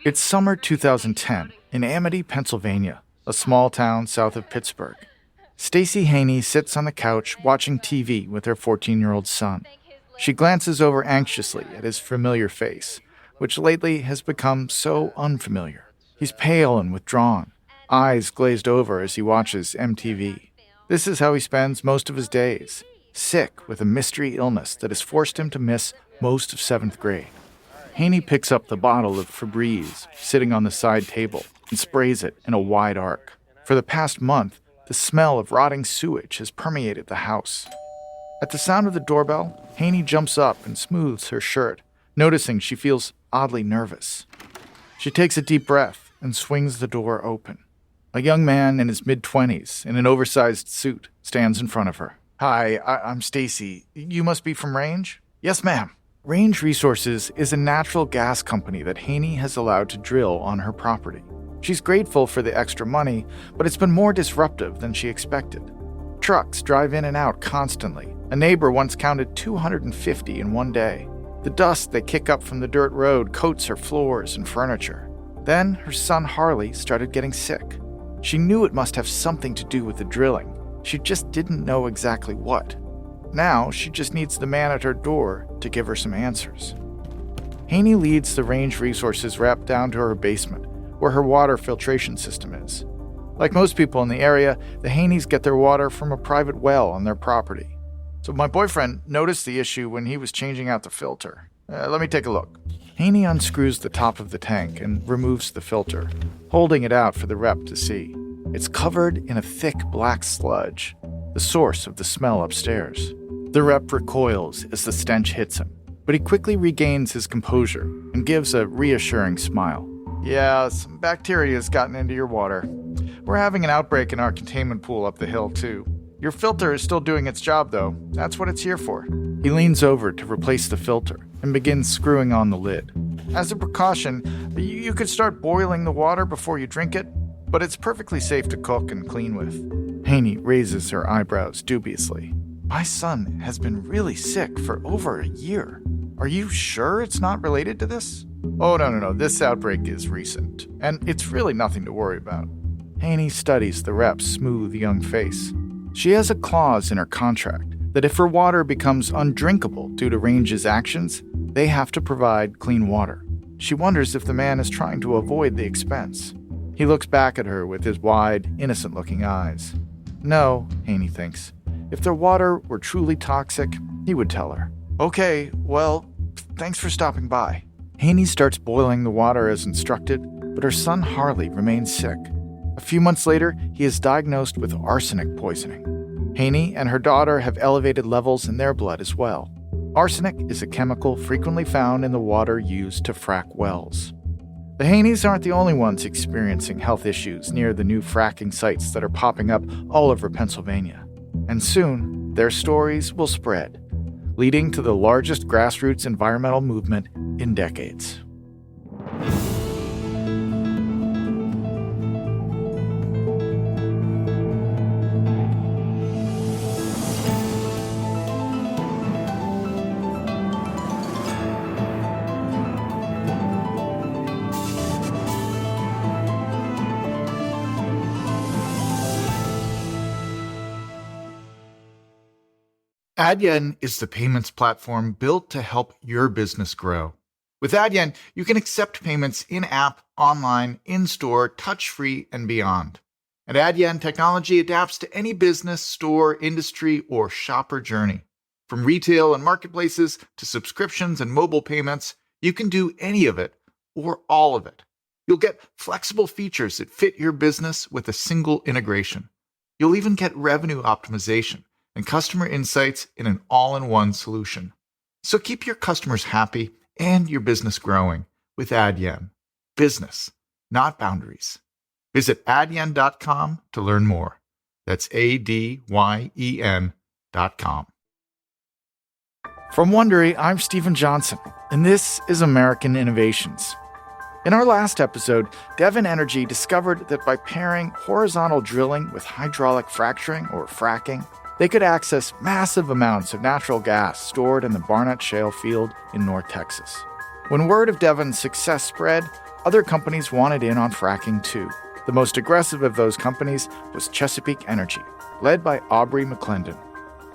It's summer 2010 in Amity, Pennsylvania, a small town south of Pittsburgh. Stacy Haney sits on the couch watching TV with her 14-year-old son. She glances over anxiously at his familiar face, which lately has become so unfamiliar. He's pale and withdrawn, eyes glazed over as he watches MTV. This is how he spends most of his days, sick with a mystery illness that has forced him to miss most of 7th grade. Haney picks up the bottle of Febreze sitting on the side table and sprays it in a wide arc. For the past month, the smell of rotting sewage has permeated the house. At the sound of the doorbell, Haney jumps up and smooths her shirt, noticing she feels oddly nervous. She takes a deep breath and swings the door open. A young man in his mid-20s in an oversized suit stands in front of her. "Hi, I'm Stacy. You must be from Range?" "Yes, ma'am." Range Resources is a natural gas company that Haney has allowed to drill on her property. She's grateful for the extra money, but it's been more disruptive than she expected. Trucks drive in and out constantly. A neighbor once counted 250 in one day. The dust they kick up from the dirt road coats her floors and furniture. Then her son Harley started getting sick. She knew it must have something to do with the drilling. She just didn't know exactly what. Now she just needs the man at her door to give her some answers. Haney leads the Range Resources rep down to her basement, where her water filtration system is. Like most people in the area, the Haneys get their water from a private well on their property. So my boyfriend noticed the issue when he was changing out the filter. Let me take a look. Haney unscrews the top of the tank and removes the filter, holding it out for the rep to see. It's covered in a thick black sludge, the source of the smell upstairs. The rep recoils as the stench hits him, but he quickly regains his composure and gives a reassuring smile. "Yeah, some bacteria has gotten into your water. We're having an outbreak in our containment pool up the hill, too. Your filter is still doing its job, though. That's what it's here for." He leans over to replace the filter and begins screwing on the lid. "As a precaution, you could start boiling the water before you drink it, but it's perfectly safe to cook and clean with." Haney raises her eyebrows dubiously. "My son has been really sick for over a year. Are you sure it's not related to this?" "Oh, no. This outbreak is recent, and it's really nothing to worry about." Haney studies the rep's smooth young face. She has a clause in her contract that if her water becomes undrinkable due to Range's actions, they have to provide clean water. She wonders if the man is trying to avoid the expense. He looks back at her with his wide, innocent-looking eyes. No, Haney thinks. If their water were truly toxic, he would tell her. "Okay, well, thanks for stopping by." Haney starts boiling the water as instructed, but her son Harley remains sick. A few months later, he is diagnosed with arsenic poisoning. Haney and her daughter have elevated levels in their blood as well. Arsenic is a chemical frequently found in the water used to frack wells. The Haneys aren't the only ones experiencing health issues near the new fracking sites that are popping up all over Pennsylvania. And soon, their stories will spread, leading to the largest grassroots environmental movement in decades. Adyen is the payments platform built to help your business grow. With Adyen, you can accept payments in-app, online, in-store, touch-free, and beyond. And Adyen technology adapts to any business, store, industry, or shopper journey. From retail and marketplaces to subscriptions and mobile payments, you can do any of it or all of it. You'll get flexible features that fit your business with a single integration. You'll even get revenue optimization and customer insights in an all-in-one solution. So keep your customers happy and your business growing with Adyen. Business, not boundaries. Visit adyen.com to learn more. That's ADYEN.com. From Wondery, I'm Stephen Johnson, and this is American Innovations. In our last episode, Devon Energy discovered that by pairing horizontal drilling with hydraulic fracturing, or fracking, they could access massive amounts of natural gas stored in the Barnett Shale field in North Texas. When word of Devon's success spread, other companies wanted in on fracking too. The most aggressive of those companies was Chesapeake Energy, led by Aubrey McClendon.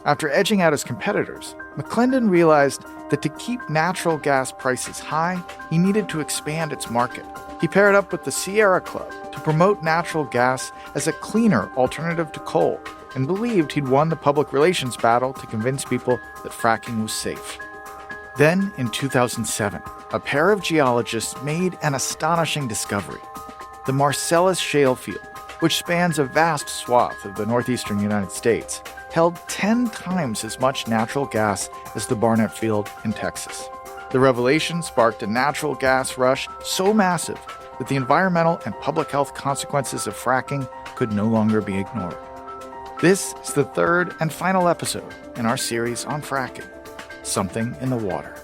After edging out his competitors, McClendon realized that to keep natural gas prices high, he needed to expand its market. He paired up with the Sierra Club to promote natural gas as a cleaner alternative to coal, and believed he'd won the public relations battle to convince people that fracking was safe. Then, in 2007, a pair of geologists made an astonishing discovery. The Marcellus Shale Field, which spans a vast swath of the northeastern United States, held 10 times as much natural gas as the Barnett Field in Texas. The revelation sparked a natural gas rush so massive that the environmental and public health consequences of fracking could no longer be ignored. This is the third and final episode in our series on fracking, Something in the Water.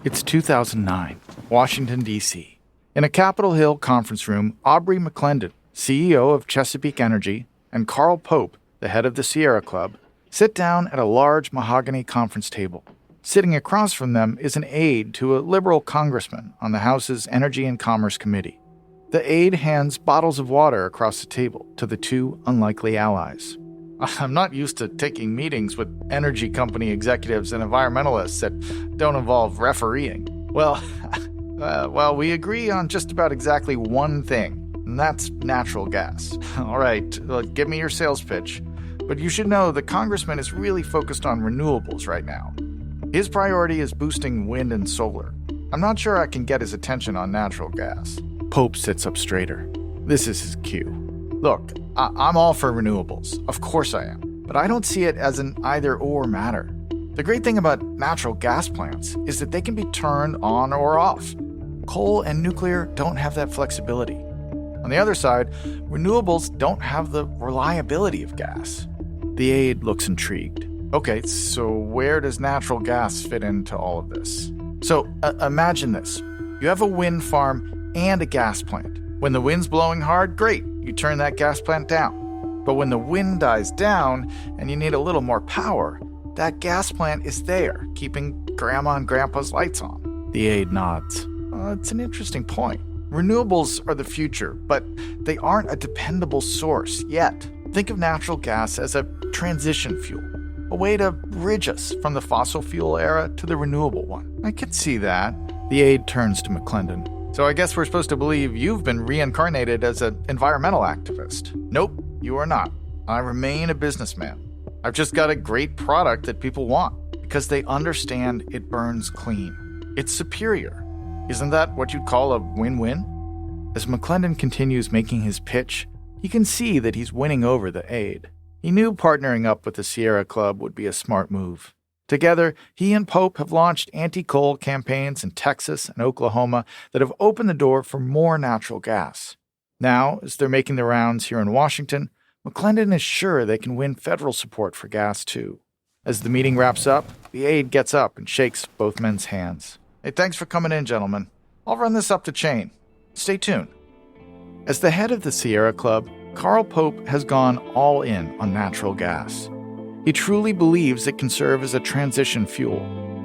It's 2009, Washington, D.C. In a Capitol Hill conference room, Aubrey McClendon, CEO of Chesapeake Energy, and Carl Pope, the head of the Sierra Club, sit down at a large mahogany conference table. Sitting across from them is an aide to a liberal congressman on the House's Energy and Commerce Committee. The aide hands bottles of water across the table to the two unlikely allies. I'm not used to taking meetings with energy company executives and environmentalists that don't involve refereeing. Well, we agree on just about exactly one thing, and that's natural gas. All right, give me your sales pitch. But you should know the congressman is really focused on renewables right now. His priority is boosting wind and solar. I'm not sure I can get his attention on natural gas. Pope sits up straighter. This is his cue. Look, I'm all for renewables. Of course I am. But I don't see it as an either-or matter. The great thing about natural gas plants is that they can be turned on or off. Coal and nuclear don't have that flexibility. On the other side, renewables don't have the reliability of gas. The aide looks intrigued. Okay, so where does natural gas fit into all of this? So imagine this. You have a wind farm and a gas plant. When the wind's blowing hard, great, you turn that gas plant down. But when the wind dies down and you need a little more power, that gas plant is there, keeping Grandma and Grandpa's lights on. The aide nods. It's an interesting point. Renewables are the future, but they aren't a dependable source yet. Think of natural gas as a transition fuel, a way to bridge us from the fossil fuel era to the renewable one. I could see that. The aide turns to McClendon. So I guess we're supposed to believe you've been reincarnated as an environmental activist. Nope, you are not. I remain a businessman. I've just got a great product that people want because they understand it burns clean. It's superior. Isn't that what you'd call a win-win? As McClendon continues making his pitch, you can see that he's winning over the aide. He knew partnering up with the Sierra Club would be a smart move. Together, he and Pope have launched anti-coal campaigns in Texas and Oklahoma that have opened the door for more natural gas. Now, as they're making the rounds here in Washington, McClendon is sure they can win federal support for gas, too. As the meeting wraps up, the aide gets up and shakes both men's hands. Hey, thanks for coming in, gentlemen. I'll run this up the chain. Stay tuned. As the head of the Sierra Club, Carl Pope has gone all in on natural gas. He truly believes it can serve as a transition fuel,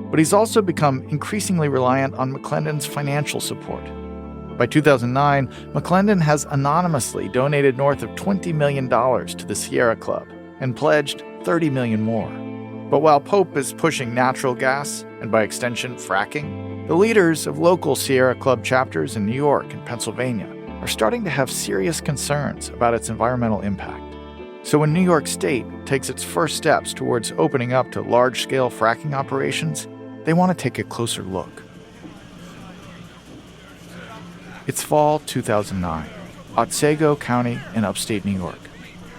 but he's also become increasingly reliant on McClendon's financial support. By 2009, McClendon has anonymously donated north of $20 million to the Sierra Club and pledged $30 million more. But while Pope is pushing natural gas, and by extension fracking, the leaders of local Sierra Club chapters in New York and Pennsylvania are starting to have serious concerns about its environmental impact. So when New York State takes its first steps towards opening up to large-scale fracking operations, they want to take a closer look. It's fall 2009, Otsego County in upstate New York.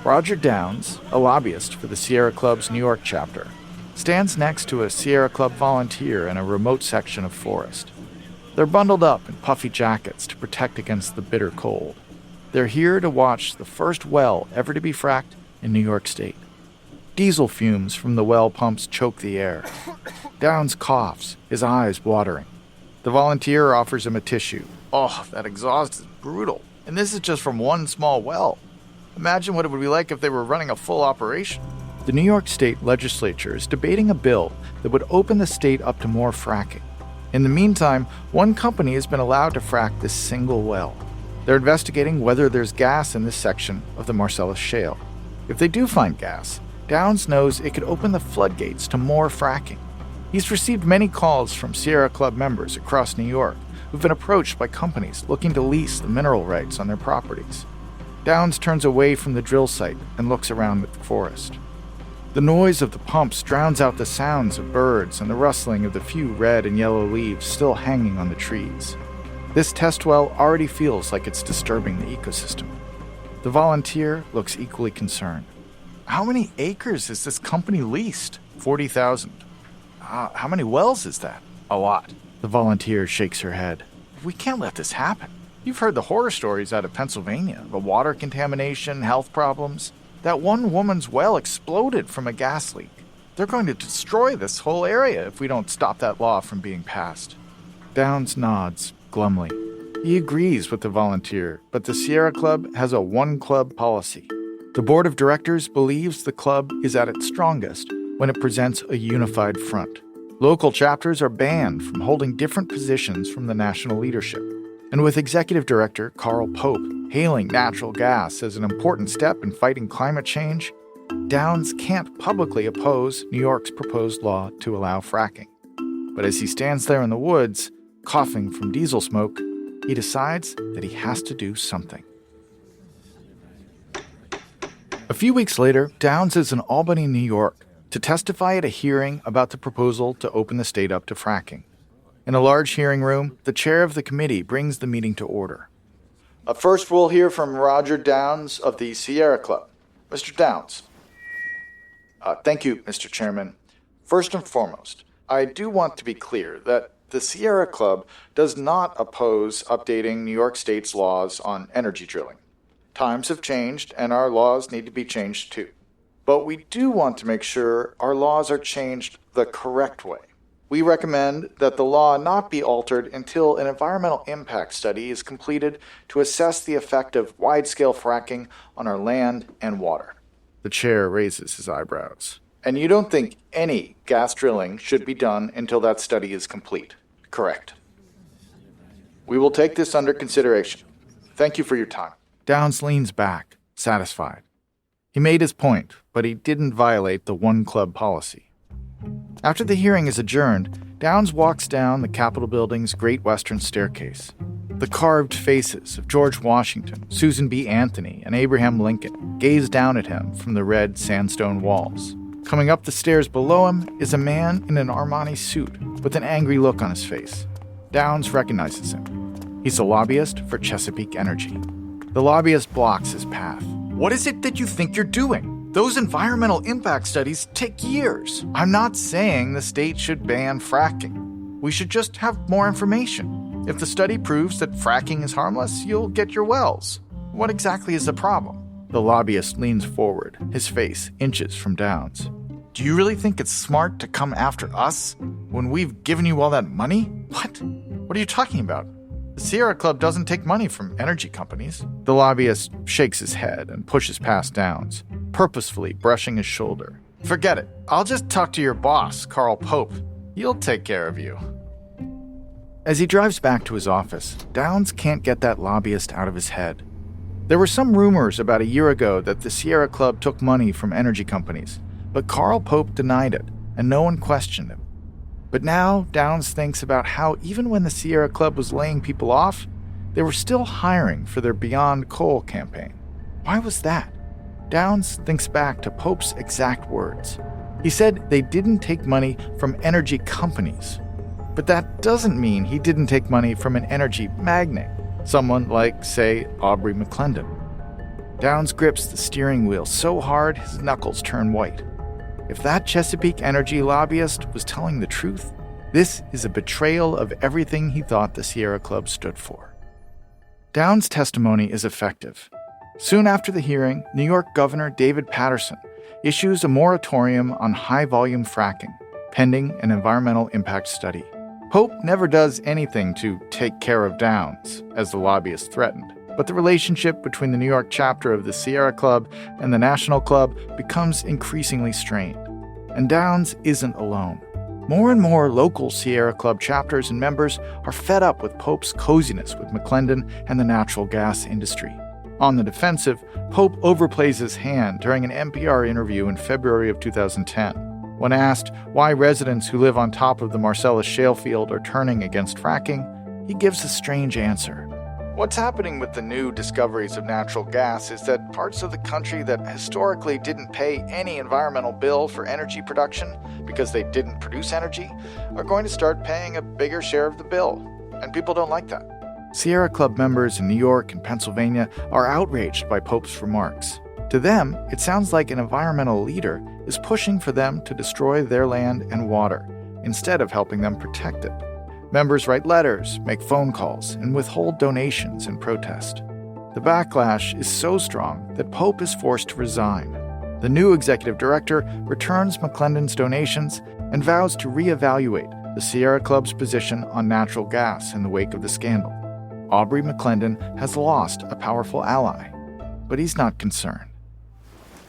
Roger Downs, a lobbyist for the Sierra Club's New York chapter, stands next to a Sierra Club volunteer in a remote section of forest. They're bundled up in puffy jackets to protect against the bitter cold. They're here to watch the first well ever to be fracked in New York State. Diesel fumes from the well pumps choke the air. Downs coughs, his eyes watering. The volunteer offers him a tissue. Oh, that exhaust is brutal. And this is just from one small well. Imagine what it would be like if they were running a full operation. The New York State legislature is debating a bill that would open the state up to more fracking. In the meantime, one company has been allowed to frack this single well. They're investigating whether there's gas in this section of the Marcellus Shale. If they do find gas, Downs knows it could open the floodgates to more fracking. He's received many calls from Sierra Club members across New York who've been approached by companies looking to lease the mineral rights on their properties. Downs turns away from the drill site and looks around at the forest. The noise of the pumps drowns out the sounds of birds and the rustling of the few red and yellow leaves still hanging on the trees. This test well already feels like it's disturbing the ecosystem. The volunteer looks equally concerned. How many acres is this company leased? 40,000. How many wells is that? A lot. The volunteer shakes her head. We can't let this happen. You've heard the horror stories out of Pennsylvania, the water contamination, health problems. That one woman's well exploded from a gas leak. They're going to destroy this whole area if we don't stop that law from being passed. Downs nods glumly. He agrees with the volunteer, but the Sierra Club has a one-club policy. The board of directors believes the club is at its strongest when it presents a unified front. Local chapters are banned from holding different positions from the national leadership. And with Executive Director Carl Pope hailing natural gas as an important step in fighting climate change, Downs can't publicly oppose New York's proposed law to allow fracking. But as he stands there in the woods, coughing from diesel smoke, he decides that he has to do something. A few weeks later, Downs is in Albany, New York, to testify at a hearing about the proposal to open the state up to fracking. In a large hearing room, the chair of the committee brings the meeting to order. First, we'll hear from Roger Downs of the Sierra Club. Mr. Downs. Thank you, Mr. Chairman. First and foremost, I do want to be clear that the Sierra Club does not oppose updating New York State's laws on energy drilling. Times have changed, and our laws need to be changed too. But we do want to make sure our laws are changed the correct way. We recommend that the law not be altered until an environmental impact study is completed to assess the effect of wide-scale fracking on our land and water. The chair raises his eyebrows. And you don't think any gas drilling should be done until that study is complete, correct? We will take this under consideration. Thank you for your time. Downs leans back, satisfied. He made his point, but he didn't violate the one-club policy. After the hearing is adjourned, Downs walks down the Capitol building's Great Western Staircase. The carved faces of George Washington, Susan B. Anthony, and Abraham Lincoln gaze down at him from the red sandstone walls. Coming up the stairs below him is a man in an Armani suit with an angry look on his face. Downs recognizes him. He's a lobbyist for Chesapeake Energy. The lobbyist blocks his path. What is it that you think you're doing? Those environmental impact studies take years. I'm not saying the state should ban fracking. We should just have more information. If the study proves that fracking is harmless, you'll get your wells. What exactly is the problem? The lobbyist leans forward, his face inches from Downs. Do you really think it's smart to come after us when we've given you all that money? What? What are you talking about? The Sierra Club doesn't take money from energy companies. The lobbyist shakes his head and pushes past Downs, purposefully brushing his shoulder. Forget it. I'll just talk to your boss, Carl Pope. He'll take care of you. As he drives back to his office, Downs can't get that lobbyist out of his head. There were some rumors about a year ago that the Sierra Club took money from energy companies, but Carl Pope denied it, and no one questioned him. But now Downs thinks about how even when the Sierra Club was laying people off, they were still hiring for their Beyond Coal campaign. Why was that? Downs thinks back to Pope's exact words. He said they didn't take money from energy companies. But that doesn't mean he didn't take money from an energy magnate, someone like, say, Aubrey McClendon. Downs grips the steering wheel so hard his knuckles turn white. If that Chesapeake Energy lobbyist was telling the truth, this is a betrayal of everything he thought the Sierra Club stood for. Downs' testimony is effective. Soon after the hearing, New York Governor David Paterson issues a moratorium on high-volume fracking, pending an environmental impact study. Pope never does anything to take care of Downs, as the lobbyist threatened. But the relationship between the New York chapter of the Sierra Club and the National Club becomes increasingly strained. And Downs isn't alone. More and more local Sierra Club chapters and members are fed up with Pope's coziness with McClendon and the natural gas industry. On the defensive, Pope overplays his hand during an NPR interview in February of 2010. When asked why residents who live on top of the Marcellus shale field are turning against fracking, he gives a strange answer. What's happening with the new discoveries of natural gas is that parts of the country that historically didn't pay any environmental bill for energy production because they didn't produce energy are going to start paying a bigger share of the bill, and people don't like that. Sierra Club members in New York and Pennsylvania are outraged by Pope's remarks. To them, it sounds like an environmental leader is pushing for them to destroy their land and water instead of helping them protect it. Members write letters, make phone calls, and withhold donations in protest. The backlash is so strong that Pope is forced to resign. The new executive director returns McClendon's donations and vows to reevaluate the Sierra Club's position on natural gas in the wake of the scandal. Aubrey McClendon has lost a powerful ally, but he's not concerned.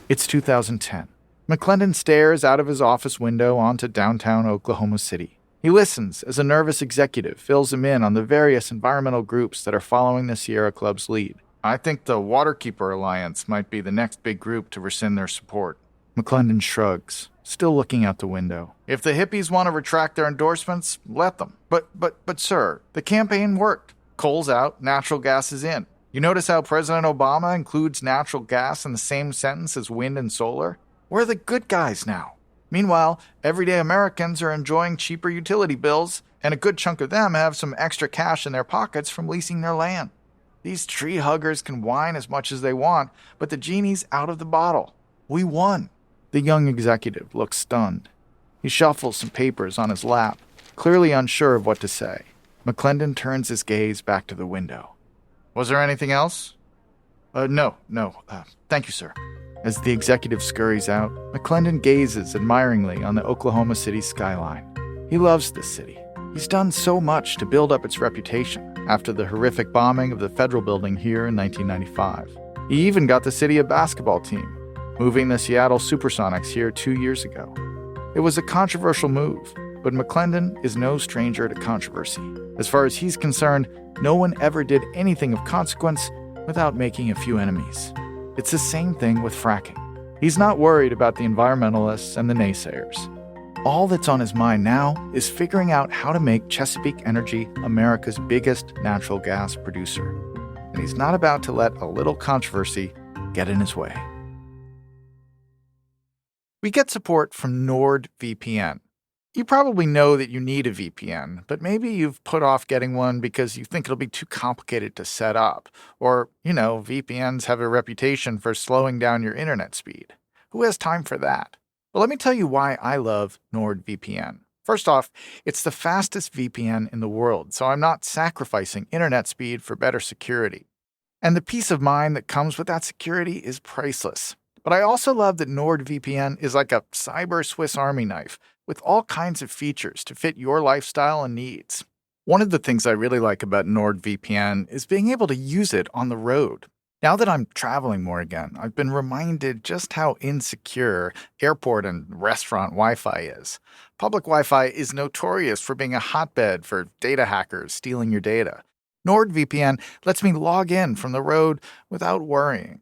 It's 2010. McClendon stares out of his office window onto downtown Oklahoma City. He listens as a nervous executive fills him in on the various environmental groups that are following the Sierra Club's lead. I think the Waterkeeper Alliance might be the next big group to rescind their support. McClendon shrugs, still looking out the window. If the hippies want to retract their endorsements, let them. But sir, the campaign worked. Coal's out, natural gas is in. You notice how President Obama includes natural gas in the same sentence as wind and solar? We're the good guys now. Meanwhile, everyday Americans are enjoying cheaper utility bills, and a good chunk of them have some extra cash in their pockets from leasing their land. These tree huggers can whine as much as they want, but the genie's out of the bottle. We won. The young executive looks stunned. He shuffles some papers on his lap, clearly unsure of what to say. McClendon turns his gaze back to the window. Was there anything else? No. Thank you, sir. As the executive scurries out, McClendon gazes admiringly on the Oklahoma City skyline. He loves this city. He's done so much to build up its reputation after the horrific bombing of the federal building here in 1995. He even got the city a basketball team, moving the Seattle Supersonics here 2 years ago. It was a controversial move, but McClendon is no stranger to controversy. As far as he's concerned, no one ever did anything of consequence without making a few enemies. It's the same thing with fracking. He's not worried about the environmentalists and the naysayers. All that's on his mind now is figuring out how to make Chesapeake Energy America's biggest natural gas producer. And he's not about to let a little controversy get in his way. We get support from NordVPN. You probably know that you need a VPN, but maybe you've put off getting one because you think it'll be too complicated to set up. Or, VPNs have a reputation for slowing down your internet speed. Who has time for that? Well, let me tell you why I love NordVPN. First off, it's the fastest VPN in the world, so I'm not sacrificing internet speed for better security. And the peace of mind that comes with that security is priceless. But I also love that NordVPN is like a cyber Swiss Army knife, with all kinds of features to fit your lifestyle and needs. One of the things I really like about NordVPN is being able to use it on the road. Now that I'm traveling more again, I've been reminded just how insecure airport and restaurant Wi-Fi is. Public Wi-Fi is notorious for being a hotbed for data hackers stealing your data. NordVPN lets me log in from the road without worrying.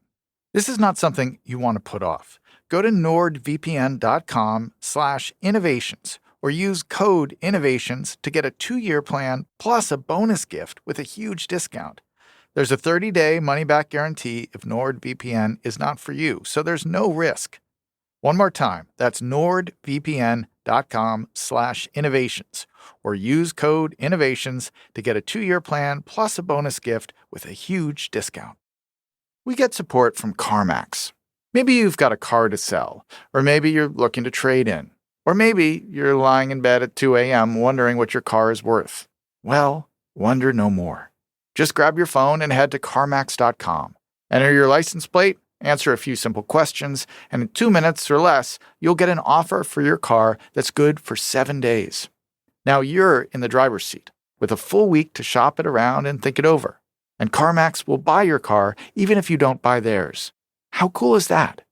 This is not something you want to put off. Go to nordvpn.com/innovations or use code INNOVATIONS to get a 2-year plan plus a bonus gift with a huge discount. There's a 30-day money-back guarantee if NordVPN is not for you, so there's no risk. One more time, that's nordvpn.com/innovations or use code INNOVATIONS to get a 2-year plan plus a bonus gift with a huge discount. We get support from CarMax. Maybe you've got a car to sell, or maybe you're looking to trade in, or maybe you're lying in bed at 2 a.m. wondering what your car is worth. Well, wonder no more. Just grab your phone and head to CarMax.com. Enter your license plate, answer a few simple questions, and in 2 minutes or less, you'll get an offer for your car that's good for 7 days. Now you're in the driver's seat, with a full week to shop it around and think it over. And CarMax will buy your car even if you don't buy theirs. How cool is that?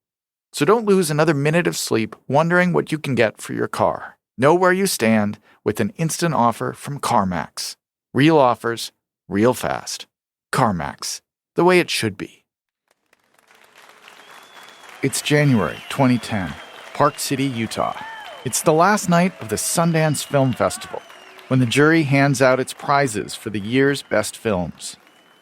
So don't lose another minute of sleep wondering what you can get for your car. Know where you stand with an instant offer from CarMax. Real offers, real fast. CarMax, the way it should be. It's January 2010, Park City, Utah. It's the last night of the Sundance Film Festival, when the jury hands out its prizes for the year's best films.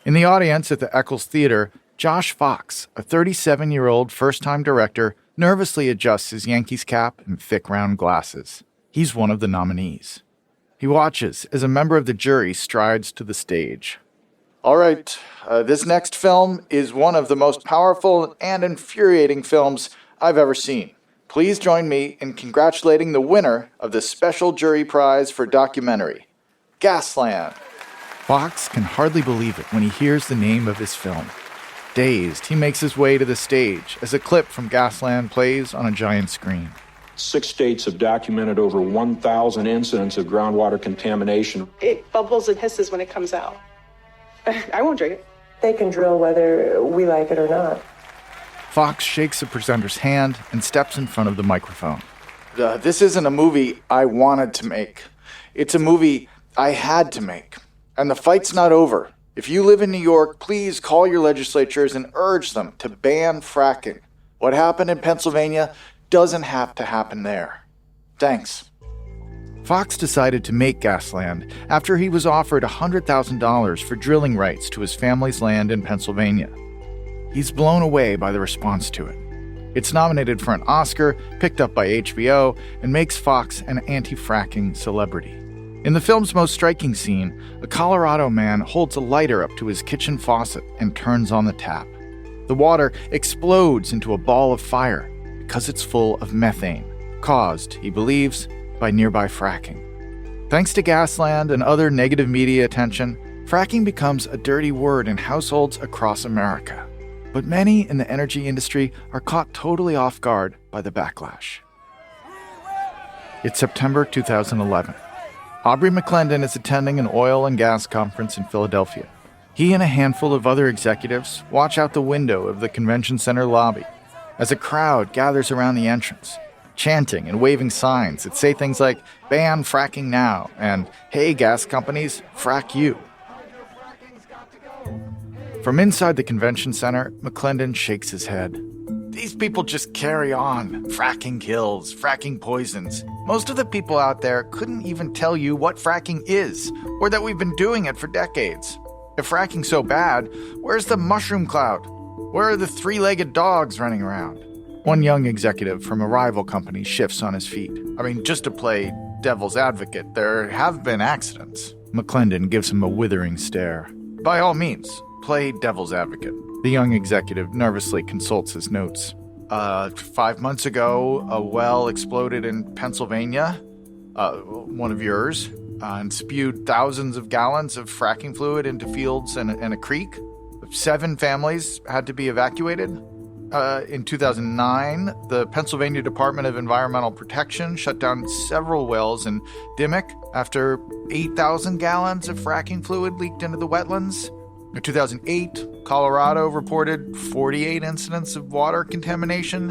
In the audience at the Eccles Theater, Josh Fox, a 37-year-old first-time director, nervously adjusts his Yankees cap and thick round glasses. He's one of the nominees. He watches as a member of the jury strides to the stage. All right, this next film is one of the most powerful and infuriating films I've ever seen. Please join me in congratulating the winner of the special jury prize for documentary, Gasland. Fox can hardly believe it when he hears the name of his film. Dazed, he makes his way to the stage as a clip from Gasland plays on a giant screen. 6 states have documented over 1,000 incidents of groundwater contamination. It bubbles and hisses when it comes out. I won't drink it. They can drill whether we like it or not. Fox shakes the presenter's hand and steps in front of the microphone. This isn't a movie I wanted to make. It's a movie I had to make. And the fight's not over. If you live in New York, please call your legislatures and urge them to ban fracking. What happened in Pennsylvania doesn't have to happen there. Thanks. Fox decided to make Gasland after he was offered $100,000 for drilling rights to his family's land in Pennsylvania. He's blown away by the response to it. It's nominated for an Oscar, picked up by HBO, and makes Fox an anti-fracking celebrity. In the film's most striking scene, a Colorado man holds a lighter up to his kitchen faucet and turns on the tap. The water explodes into a ball of fire because it's full of methane, caused, he believes, by nearby fracking. Thanks to Gasland and other negative media attention, fracking becomes a dirty word in households across America. But many in the energy industry are caught totally off guard by the backlash. It's September 2011. Aubrey McClendon is attending an oil and gas conference in Philadelphia. He and a handful of other executives watch out the window of the convention center lobby as a crowd gathers around the entrance, chanting and waving signs that say things like, "Ban fracking now," and "Hey, gas companies, frack you." From inside the convention center, McClendon shakes his head. These people just carry on. Fracking kills, fracking poisons. Most of the people out there couldn't even tell you what fracking is, or that we've been doing it for decades. If fracking's so bad, where's the mushroom cloud? Where are the three-legged dogs running around? One young executive from a rival company shifts on his feet. Just to play devil's advocate, there have been accidents. McClendon gives him a withering stare. By all means, play devil's advocate. The young executive nervously consults his notes. 5 months ago, a well exploded in Pennsylvania, one of yours, and spewed thousands of gallons of fracking fluid into fields and a creek. 7 families had to be evacuated. In 2009, the Pennsylvania Department of Environmental Protection shut down several wells in Dimock after 8,000 gallons of fracking fluid leaked into the wetlands. In 2008, Colorado reported 48 incidents of water contamination.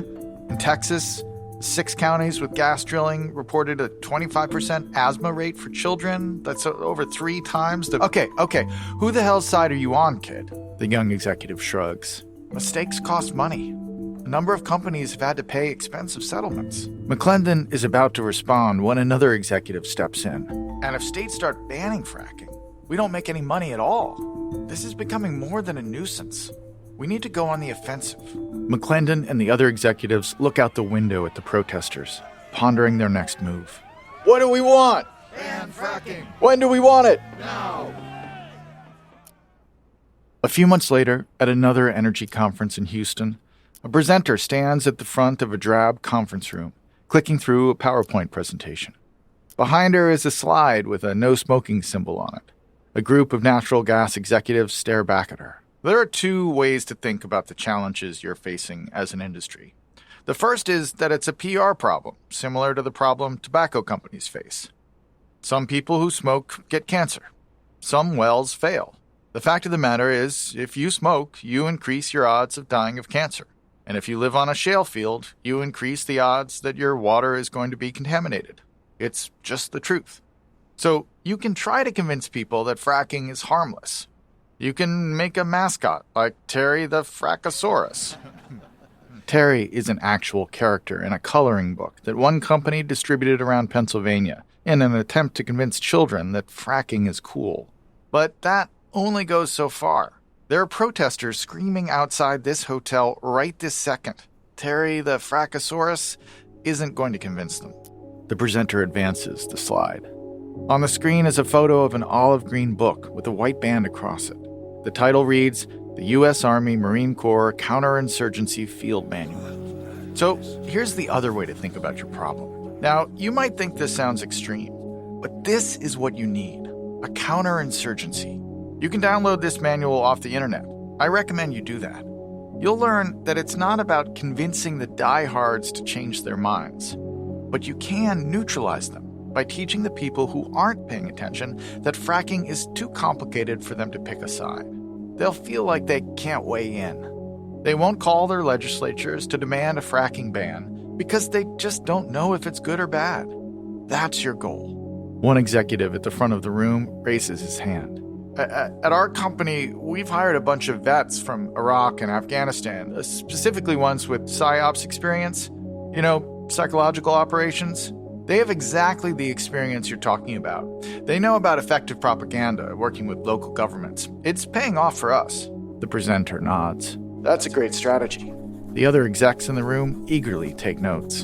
In Texas, 6 counties with gas drilling reported a 25% asthma rate for children. That's over 3 times the... Okay. Who the hell's side are you on, kid? The young executive shrugs. Mistakes cost money. A number of companies have had to pay expensive settlements. McClendon is about to respond when another executive steps in. And if states start banning fracking, we don't make any money at all. This is becoming more than a nuisance. We need to go on the offensive. McClendon and the other executives look out the window at the protesters, pondering their next move. What do we want? Ban fracking. When do we want it? Now. A few months later, at another energy conference in Houston, a presenter stands at the front of a drab conference room, clicking through a PowerPoint presentation. Behind her is a slide with a no smoking symbol on it. A group of natural gas executives stare back at her. There are 2 ways to think about the challenges you're facing as an industry. The first is that it's a PR problem, similar to the problem tobacco companies face. Some people who smoke get cancer. Some wells fail. The fact of the matter is, if you smoke, you increase your odds of dying of cancer. And if you live on a shale field, you increase the odds that your water is going to be contaminated. It's just the truth. So you can try to convince people that fracking is harmless. You can make a mascot like Terry the Frackosaurus. Terry is an actual character in a coloring book that one company distributed around Pennsylvania in an attempt to convince children that fracking is cool. But that only goes so far. There are protesters screaming outside this hotel right this second. Terry the Frackosaurus isn't going to convince them. The presenter advances the slide. On the screen is a photo of an olive green book with a white band across it. The title reads, The U.S. Army Marine Corps Counterinsurgency Field Manual. So here's the other way to think about your problem. Now, you might think this sounds extreme, but this is what you need, a counterinsurgency. You can download this manual off the internet. I recommend you do that. You'll learn that it's not about convincing the diehards to change their minds, but you can neutralize them by teaching the people who aren't paying attention that fracking is too complicated for them to pick a side. They'll feel like they can't weigh in. They won't call their legislatures to demand a fracking ban because they just don't know if it's good or bad. That's your goal. One executive at the front of the room raises his hand. At our company, we've hired a bunch of vets from Iraq and Afghanistan, specifically ones with PSYOPs experience, psychological operations. They have exactly the experience you're talking about. They know about effective propaganda, working with local governments. It's paying off for us. The presenter nods. That's a great strategy. The other execs in the room eagerly take notes.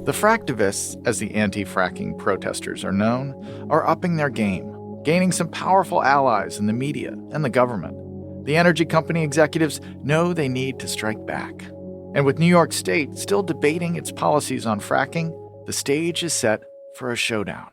The fractivists, as the anti-fracking protesters are known, are upping their game, gaining some powerful allies in the media and the government. The energy company executives know they need to strike back. And with New York State still debating its policies on fracking, the stage is set for a showdown.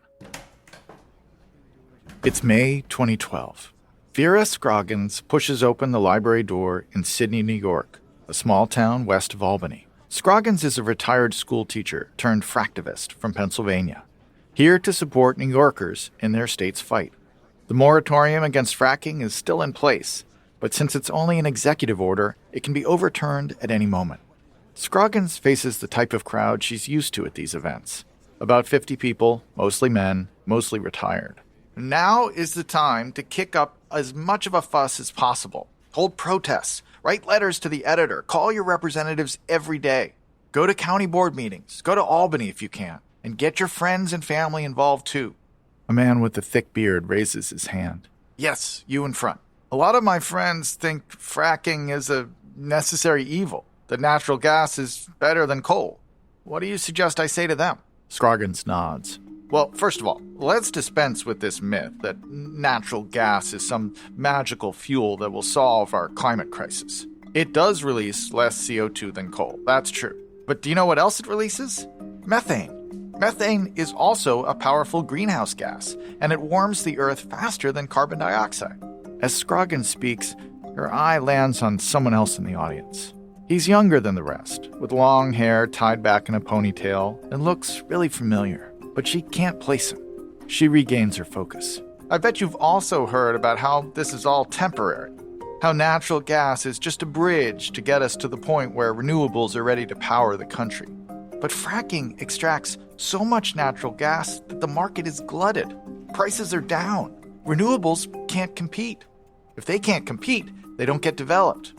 It's May 2012. Vera Scroggins pushes open the library door in Sydney, New York, a small town west of Albany. Scroggins is a retired school teacher turned fractivist from Pennsylvania, here to support New Yorkers in their state's fight. The moratorium against fracking is still in place, but since it's only an executive order, it can be overturned at any moment. Scroggins faces the type of crowd she's used to at these events. About 50 people, mostly men, mostly retired. Now is the time to kick up as much of a fuss as possible. Hold protests, write letters to the editor, call your representatives every day. Go to county board meetings, go to Albany if you can, and get your friends and family involved too. A man with a thick beard raises his hand. Yes, you in front. A lot of my friends think fracking is a necessary evil, that natural gas is better than coal. What do you suggest I say to them? Scroggins nods. Well, first of all, let's dispense with this myth that natural gas is some magical fuel that will solve our climate crisis. It does release less CO2 than coal, that's true. But do you know what else it releases? Methane. Methane is also a powerful greenhouse gas, and it warms the earth faster than carbon dioxide. As Scroggins speaks, her eye lands on someone else in the audience. He's younger than the rest, with long hair tied back in a ponytail, and looks really familiar, but she can't place him. She regains her focus. I bet you've also heard about how this is all temporary, how natural gas is just a bridge to get us to the point where renewables are ready to power the country. But fracking extracts so much natural gas that the market is glutted. Prices are down. Renewables can't compete. If they can't compete, they don't get developed.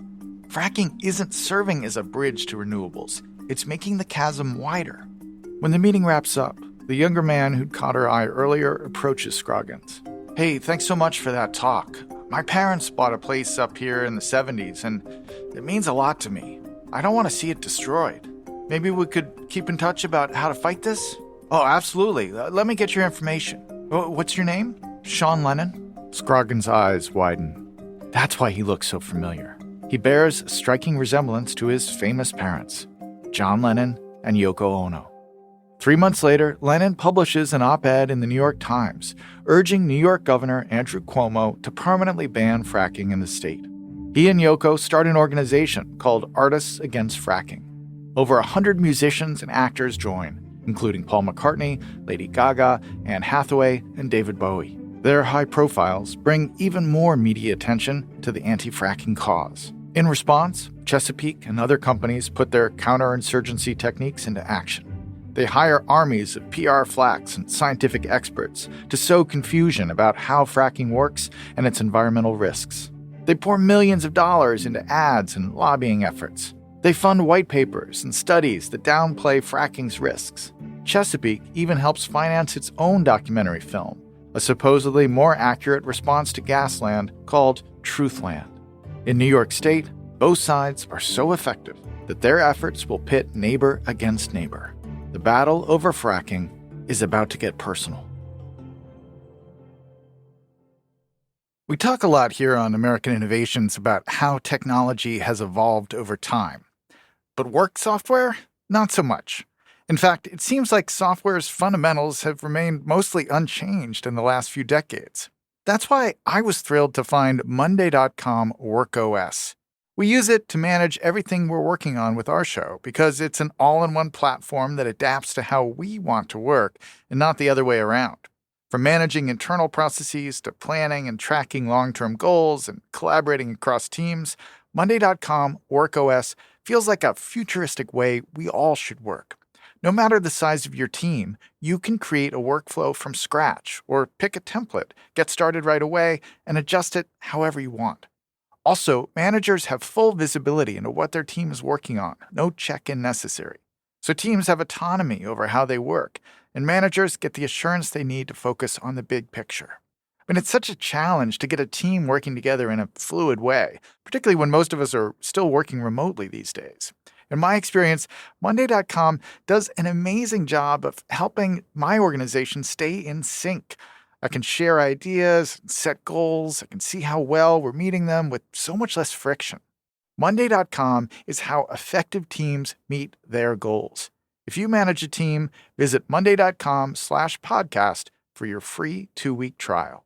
Fracking isn't serving as a bridge to renewables. It's making the chasm wider. When the meeting wraps up, the younger man who'd caught her eye earlier approaches Scroggins. Hey, thanks so much for that talk. My parents bought a place up here in the 70s, and it means a lot to me. I don't want to see it destroyed. Maybe we could keep in touch about how to fight this? Oh, absolutely. Let me get your information. What's your name? Sean Lennon? Scroggins' eyes widen. That's why he looks so familiar. He bears a striking resemblance to his famous parents, John Lennon and Yoko Ono. 3 months later, Lennon publishes an op-ed in the New York Times urging New York Governor Andrew Cuomo to permanently ban fracking in the state. He and Yoko start an organization called Artists Against Fracking. Over 100 musicians and actors join, including Paul McCartney, Lady Gaga, Anne Hathaway, and David Bowie. Their high profiles bring even more media attention to the anti-fracking cause. In response, Chesapeake and other companies put their counterinsurgency techniques into action. They hire armies of PR flacks and scientific experts to sow confusion about how fracking works and its environmental risks. They pour millions of dollars into ads and lobbying efforts. They fund white papers and studies that downplay fracking's risks. Chesapeake even helps finance its own documentary film, a supposedly more accurate response to Gasland called Truthland. In New York State, both sides are so effective that their efforts will pit neighbor against neighbor. The battle over fracking is about to get personal. We talk a lot here on American Innovations about how technology has evolved over time. But work software? Not so much. In fact, it seems like software's fundamentals have remained mostly unchanged in the last few decades. That's why I was thrilled to find Monday.com WorkOS. We use it to manage everything we're working on with our show because it's an all-in-one platform that adapts to how we want to work and not the other way around. From managing internal processes to planning and tracking long-term goals and collaborating across teams, Monday.com WorkOS feels like a futuristic way we all should work. No matter the size of your team, you can create a workflow from scratch or pick a template, get started right away, and adjust it however you want. Also, managers have full visibility into what their team is working on, no check-in necessary. So teams have autonomy over how they work, and managers get the assurance they need to focus on the big picture. I mean, it's such a challenge to get a team working together in a fluid way, particularly when most of us are still working remotely these days. In my experience, Monday.com does an amazing job of helping my organization stay in sync. I can share ideas, set goals, I can see how well we're meeting them with so much less friction. Monday.com is how effective teams meet their goals. If you manage a team, visit monday.com/podcast for your free 2-week trial.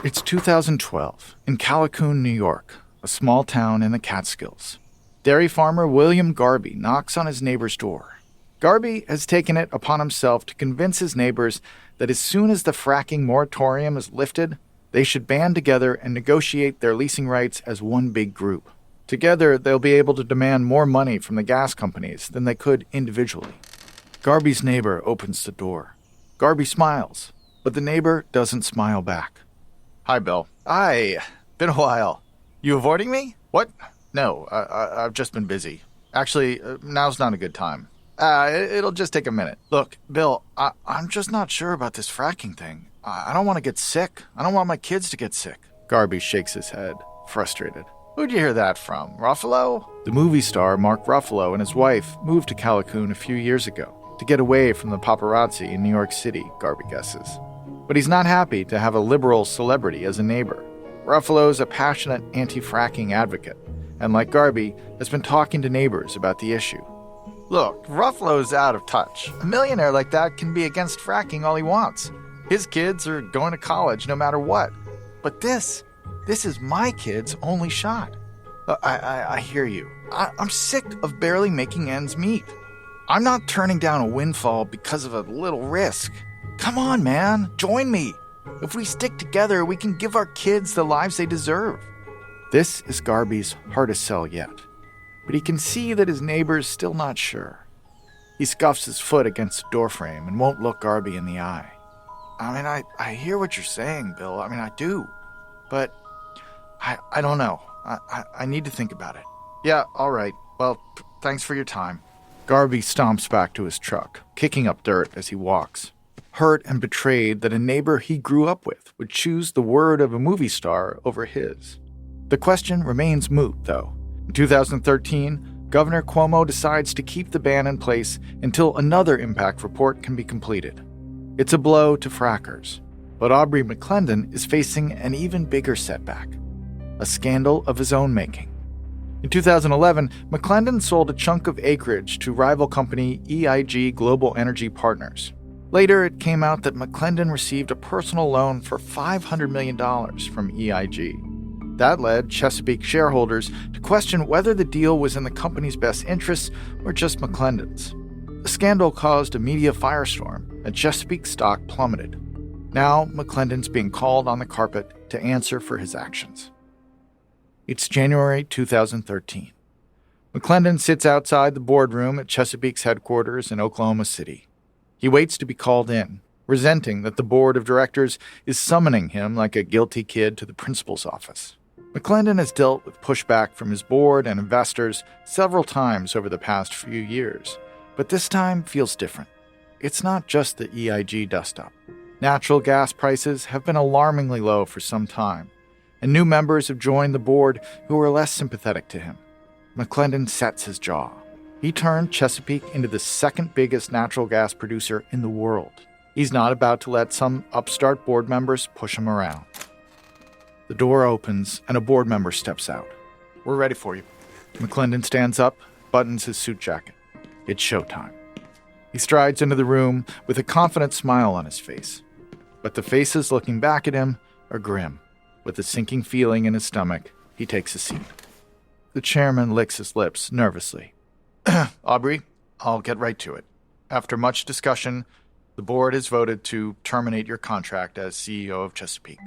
It's 2012 in Callicoon, New York, a small town in the Catskills. Dairy farmer William Garby knocks on his neighbor's door. Garby has taken it upon himself to convince his neighbors that as soon as the fracking moratorium is lifted, they should band together and negotiate their leasing rights as one big group. Together, they'll be able to demand more money from the gas companies than they could individually. Garby's neighbor opens the door. Garby smiles, but the neighbor doesn't smile back. Hi, Bill. Hi. Been a while. You avoiding me? What? No, I've just been busy. Actually, now's not a good time. It'll just take a minute. Look, Bill, I'm just not sure about this fracking thing. I don't want to get sick. I don't want my kids to get sick. Garby shakes his head, frustrated. Who'd you hear that from? Ruffalo? The movie star Mark Ruffalo and his wife moved to Callicoon a few years ago to get away from the paparazzi in New York City, Garby guesses. But he's not happy to have a liberal celebrity as a neighbor. Ruffalo's a passionate anti-fracking advocate, and like Garby, has been talking to neighbors about the issue. Look, Ruffalo's out of touch. A millionaire like that can be against fracking all he wants. His kids are going to college no matter what. But this is my kid's only shot. I hear you. I'm sick of barely making ends meet. I'm not turning down a windfall because of a little risk. Come on, man, join me. If we stick together, we can give our kids the lives they deserve. This is Garby's hardest sell yet, but he can see that his neighbor's still not sure. He scuffs his foot against the doorframe and won't look Garby in the eye. I hear what you're saying, Bill. I do. But I don't know. I need to think about it. Yeah, all right. Well, thanks for your time. Garby stomps back to his truck, kicking up dirt as he walks. Hurt and betrayed that a neighbor he grew up with would choose the word of a movie star over his. The question remains moot, though. In 2013, Governor Cuomo decides to keep the ban in place until another impact report can be completed. It's a blow to frackers, but Aubrey McClendon is facing an even bigger setback, a scandal of his own making. In 2011, McClendon sold a chunk of acreage to rival company EIG Global Energy Partners. Later, it came out that McClendon received a personal loan for $500 million from EIG. That led Chesapeake shareholders to question whether the deal was in the company's best interests or just McClendon's. The scandal caused a media firestorm, and Chesapeake stock plummeted. Now, McClendon's being called on the carpet to answer for his actions. It's January 2013. McClendon sits outside the boardroom at Chesapeake's headquarters in Oklahoma City. He waits to be called in, resenting that the board of directors is summoning him like a guilty kid to the principal's office. McClendon has dealt with pushback from his board and investors several times over the past few years, but this time feels different. It's not just the EIG dust-up. Natural gas prices have been alarmingly low for some time, and new members have joined the board who are less sympathetic to him. McClendon sets his jaw. He turned Chesapeake into the second biggest natural gas producer in the world. He's not about to let some upstart board members push him around. The door opens and a board member steps out. "We're ready for you." McClendon stands up, buttons his suit jacket. It's showtime. He strides into the room with a confident smile on his face. But the faces looking back at him are grim. With a sinking feeling in his stomach, he takes a seat. The chairman licks his lips nervously. "Aubrey, I'll get right to it. After much discussion, the board has voted to terminate your contract as CEO of Chesapeake."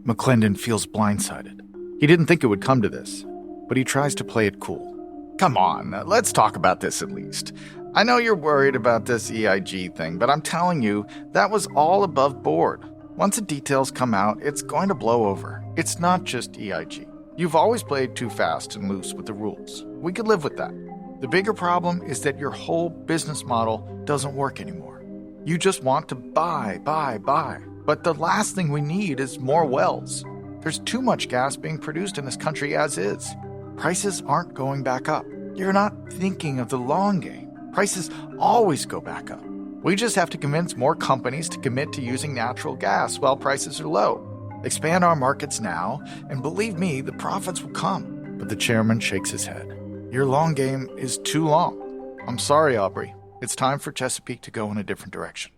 McClendon feels blindsided. He didn't think it would come to this, but he tries to play it cool. "Come on, let's talk about this at least. I know you're worried about this EIG thing, but I'm telling you, that was all above board. Once the details come out, it's going to blow over. It's not just EIG. You've always played too fast and loose with the rules. We could live with that. The bigger problem is that your whole business model doesn't work anymore. You just want to buy. But the last thing we need is more wells. There's too much gas being produced in this country as is. Prices aren't going back up. You're not thinking of the long game. Prices always go back up. We just have to convince more companies to commit to using natural gas while prices are low. Expand our markets now, and believe me, the profits will come." But the chairman shakes his head. "Your long game is too long. I'm sorry, Aubrey. It's time for Chesapeake to go in a different direction."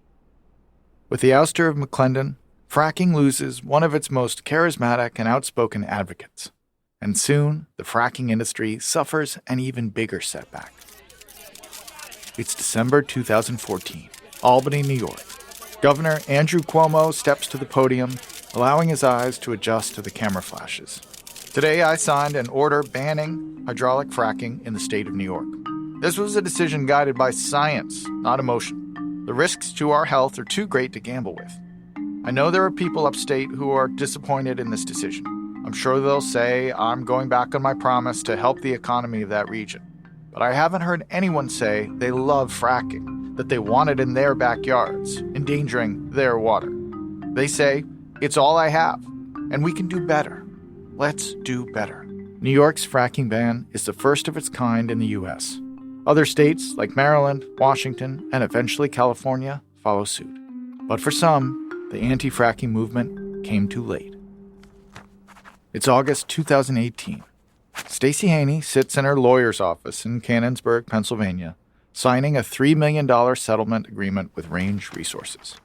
With the ouster of McClendon, fracking loses one of its most charismatic and outspoken advocates. And soon, the fracking industry suffers an even bigger setback. It's December 2014, Albany, New York. Governor Andrew Cuomo steps to the podium, allowing his eyes to adjust to the camera flashes. "Today, I signed an order banning hydraulic fracking in the state of New York. This was a decision guided by science, not emotion. The risks to our health are too great to gamble with. I know there are people upstate who are disappointed in this decision. I'm sure they'll say I'm going back on my promise to help the economy of that region. But I haven't heard anyone say they love fracking, that they want it in their backyards, endangering their water. They say, it's all I have, and we can do better. Let's do better." New York's fracking ban is the first of its kind in the U.S. Other states, like Maryland, Washington, and eventually California, follow suit. But for some, the anti-fracking movement came too late. It's August 2018. Stacey Haney sits in her lawyer's office in Canonsburg, Pennsylvania, signing a $3 million settlement agreement with Range Resources.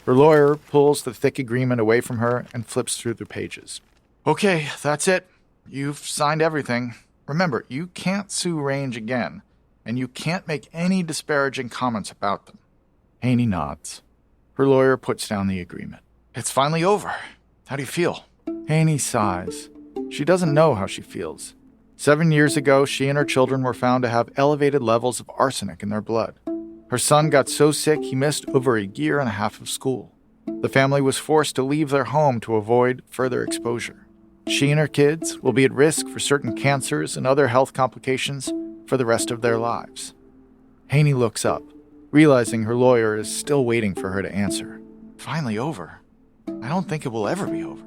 Her lawyer pulls the thick agreement away from her and flips through the pages. "Okay, that's it. You've signed everything. Remember, you can't sue Range again, and you can't make any disparaging comments about them." Haney nods. Her lawyer puts down the agreement. "It's finally over. How do you feel?" Haney sighs. She doesn't know how she feels. 7 years ago, she and her children were found to have elevated levels of arsenic in their blood. Her son got so sick he missed over a year and a half of school. The family was forced to leave their home to avoid further exposure. She and her kids will be at risk for certain cancers and other health complications for the rest of their lives. Haney looks up, realizing her lawyer is still waiting for her to answer. "Finally over? I don't think it will ever be over."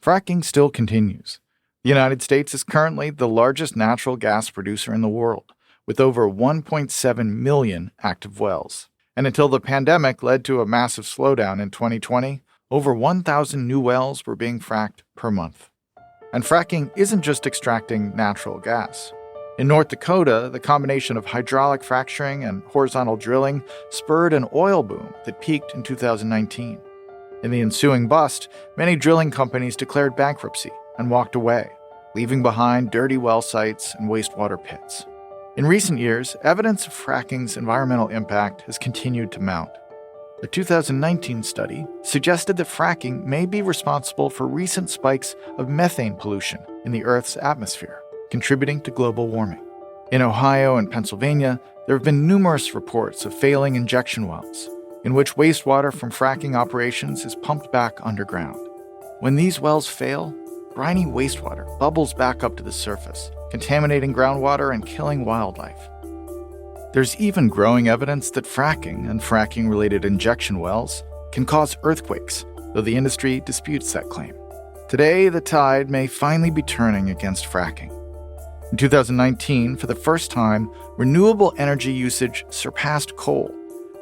Fracking still continues. The United States is currently the largest natural gas producer in the world, with over 1.7 million active wells. And until the pandemic led to a massive slowdown in 2020, over 1,000 new wells were being fracked per month. And fracking isn't just extracting natural gas. In North Dakota, the combination of hydraulic fracturing and horizontal drilling spurred an oil boom that peaked in 2019. In the ensuing bust, many drilling companies declared bankruptcy and walked away, leaving behind dirty well sites and wastewater pits. In recent years, evidence of fracking's environmental impact has continued to mount. A 2019 study suggested that fracking may be responsible for recent spikes of methane pollution in the Earth's atmosphere, contributing to global warming. In Ohio and Pennsylvania, there have been numerous reports of failing injection wells, in which wastewater from fracking operations is pumped back underground. When these wells fail, briny wastewater bubbles back up to the surface, contaminating groundwater and killing wildlife. There's even growing evidence that fracking and fracking-related injection wells can cause earthquakes, though the industry disputes that claim. Today, the tide may finally be turning against fracking. In 2019, for the first time, renewable energy usage surpassed coal,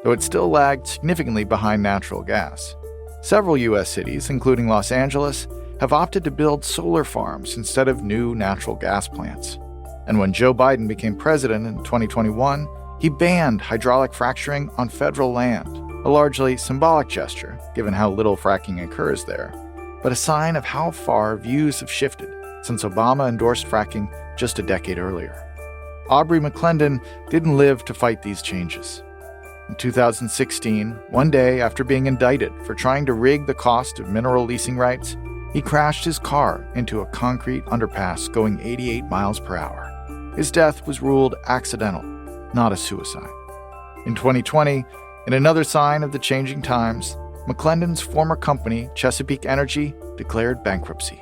though it still lagged significantly behind natural gas. Several U.S. cities, including Los Angeles, have opted to build solar farms instead of new natural gas plants. And when Joe Biden became president in 2021, he banned hydraulic fracturing on federal land, a largely symbolic gesture, given how little fracking occurs there, but a sign of how far views have shifted since Obama endorsed fracking just a decade earlier. Aubrey McClendon didn't live to fight these changes. In 2016, one day after being indicted for trying to rig the cost of mineral leasing rights, he crashed his car into a concrete underpass going 88 miles per hour. His death was ruled accidental, not a suicide. In 2020, in another sign of the changing times, McClendon's former company, Chesapeake Energy, declared bankruptcy.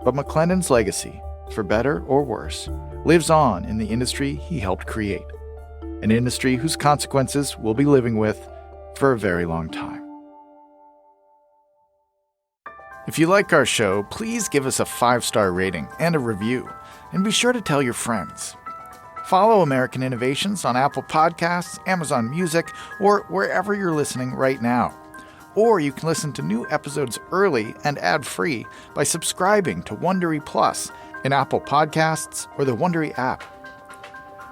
But McClendon's legacy, for better or worse, lives on in the industry he helped create, an industry whose consequences we'll be living with for a very long time. If you like our show, please give us a 5-star rating and a review, and be sure to tell your friends. Follow American Innovations on Apple Podcasts, Amazon Music, or wherever you're listening right now. Or you can listen to new episodes early and ad-free by subscribing to Wondery Plus in Apple Podcasts or the Wondery app.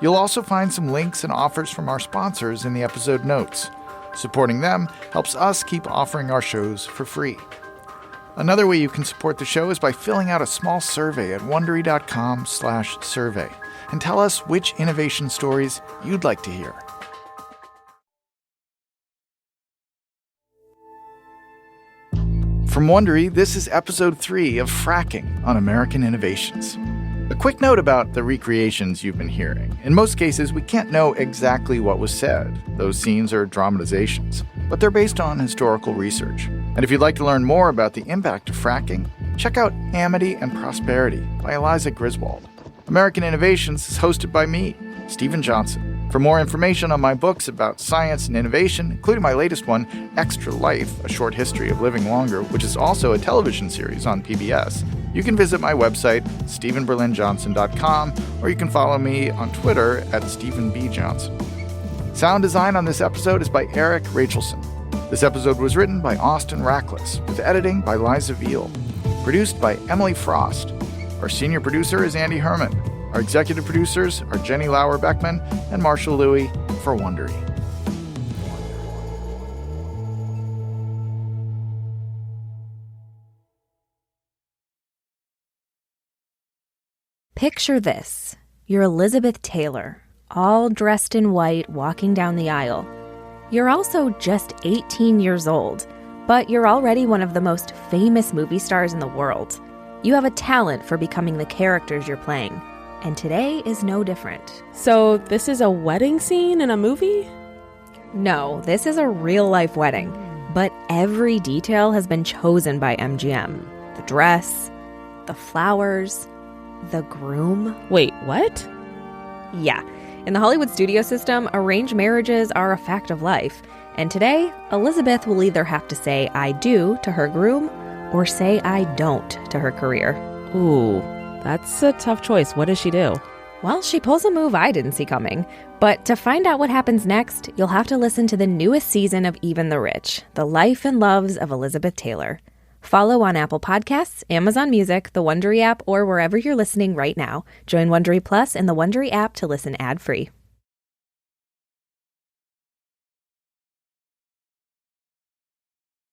You'll also find some links and offers from our sponsors in the episode notes. Supporting them helps us keep offering our shows for free. Another way you can support the show is by filling out a small survey at Wondery.com/survey and tell us which innovation stories you'd like to hear. From Wondery, this is episode 3 of Fracking on American Innovations. A quick note about the recreations you've been hearing. In most cases, we can't know exactly what was said. Those scenes are dramatizations, but they're based on historical research. And if you'd like to learn more about the impact of fracking, check out Amity and Prosperity by Eliza Griswold. American Innovations is hosted by me, Stephen Johnson. For more information on my books about science and innovation, including my latest one, Extra Life, A Short History of Living Longer, which is also a television series on PBS, you can visit my website, StephenBerlinJohnson.com, or you can follow me on Twitter at StephenBJohnson. Sound design on this episode is by Eric Rachelson. This episode was written by Austin Rackless, with editing by Liza Veal. Produced by Emily Frost. Our senior producer is Andy Herman. Our executive producers are Jenny Lauer-Beckman and Marshall Louie for Wondery. Picture this. You're Elizabeth Taylor, all dressed in white, walking down the aisle. You're also just 18 years old, but you're already one of the most famous movie stars in the world. You have a talent for becoming the characters you're playing, and today is no different. So this is a wedding scene in a movie? No, this is a real-life wedding, but every detail has been chosen by MGM. The dress, the flowers, the groom. Wait, what? Yeah. In the Hollywood studio system, arranged marriages are a fact of life. And today, Elizabeth will either have to say I do to her groom or say I don't to her career. Ooh, that's a tough choice. What does she do? Well, she pulls a move I didn't see coming. But to find out what happens next, you'll have to listen to the newest season of Even the Rich, The Life and Loves of Elizabeth Taylor. Follow on Apple Podcasts, Amazon Music, the Wondery app, or wherever you're listening right now. Join Wondery Plus and the Wondery app to listen ad-free.